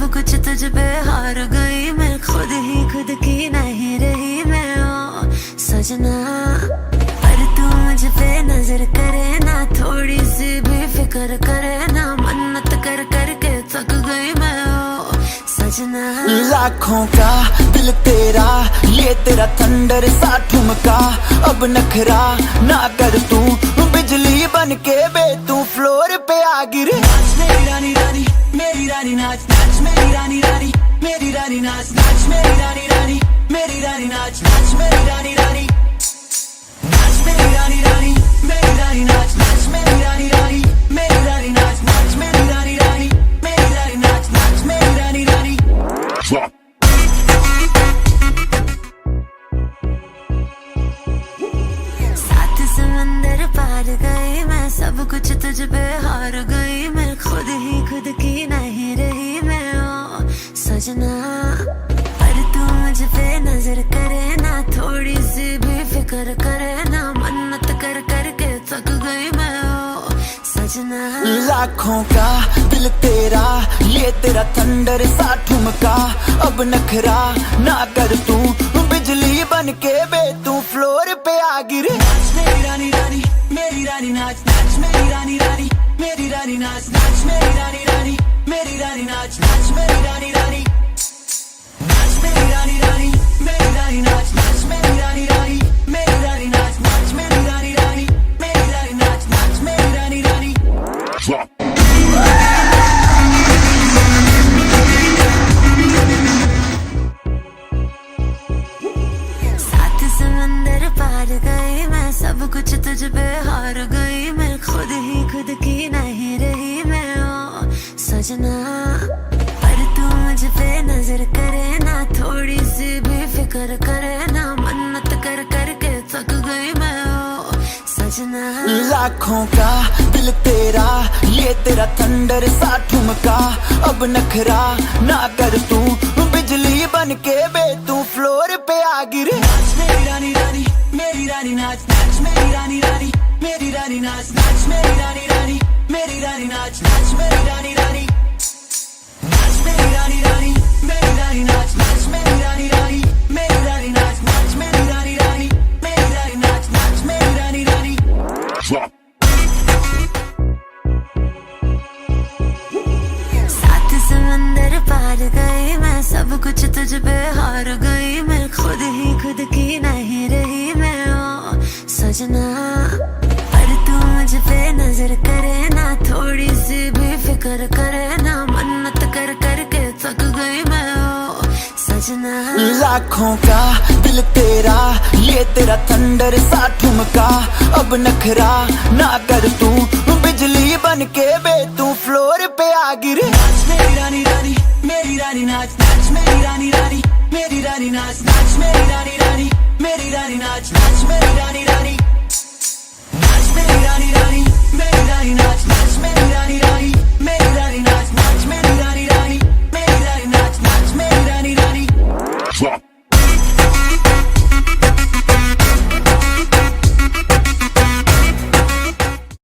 सब कुछ तुझ पे हार गई मैं, खुद ही खुद की नहीं रही मैं। ओ सजना पर तू मुझ पे नजर करे ना, थोड़ी सी भी फिक्र करे ना, मन्नत कर करके थक गई मैं। ओ सजना लाखों का दिल तेरा, ये तेरा थंडर सा ठुमका, अब नखरा ना कर तू, बिजली बन के बे तू फ्लोर पे आ गिरे। नाच मेरी रानी रानी, मेरी रानी नाच नाच मेरी रानी रानी, मेरी रानी नाच नाच मेरी रानी रानी, मेरी रानी नाच नाच मेरी रानी रानी, नाच मेरी रानी रानी, मेरी रानी नाच नाच मेरी रानी रानी, मेरी रानी नाच नाच मेरी रानी रानी, मेरी रानी नाच नाच मेरी रानी रानी। सात समंदर पार गई मैं, सब कुछ तुझ पे हार गई मैं, खुद ही खुद की नहीं रही मैं। ओ सजना पर तू मुझ पे नजर करे ना, थोड़ी सी भी फिक्र करे ना, मन्नत कर करके थक गई मैं। ओ सजना लाखों का दिल तेरा, ये तेरा थंडर सा ठुमका, अब नखरा ना कर तू, बिजली बन के बे तू फ्लोर पे आ गिरे। नाच मेरी रानी रानी, मेरी रानी नाच नाच मेरी रानी रानी, मेरी रानी नाच नाच मेरी रानी रानी, मेरी रानी नाच नाच मेरी रानी रानी, नाच मेरी रानी रानी, मेरी रानी नाच नाच मेरी रानी रानी, मेरी रानी नाच नाच मेरी रानी रानी, मेरी रानी नाच नाच मेरी रानी रानी। सात समंदर पार गई मैं, सब कुछ तुझ पे हार गई मैं, खुद ही खुद की नहीं रही मैं। ओ सजना पर तू मुझ पे नजर करे ना, थोड़ी सी भी फिक्र करे ना, मन्नत कर करके थक गई मैं। ओ सजना लाखों का दिल तेरा, ये तेरा थंडर सा ठुमका, अब नखरा ना कर तू, बिजली बन के बे तू फ्लोर पे आ गिरे। नाच मेरी रानी रानी, मेरी रानी नाच नाच मेरी रानी रानी, मेरी रानी नाच नाच मेरी रानी रानी, मेरी रानी नाच नाच मेरी रानी रानी, नाच मेरी रानी रानी, मेरी रानी नाच नाच मेरी रानी रानी, मेरी रानी नाच नाच मेरी रानी रानी, मेरी रानी नाच नाच मेरी रानी रानी। सात समंदर पार गई मैं, सब कुछ तुझ पे हार गई मैं, खुद ही खुद की नहीं रही मैं। ओ सजना पर तू मुझ पे नजर करे ना, थोड़ी सी भी फिक्र करे ना, मन्नत कर करके थक गई मैं। ओ सजना लाखों का दिल तेरा, ये तेरा थंडर सा ठुमका, अब नखरा ना कर तू, बिजली बन के बे तू फ्लोर पे आ गिरे। नाच मेरी रानी रानी, मेरी रानी नाच नाच मेरी रानी रानी, मेरी रानी नाच नाच मेरी रानी रानी, मेरी रानी नाच नाच मेरी रानी रानी, नाच मेरी रानी रानी, मेरी रानी नाच नाच मेरी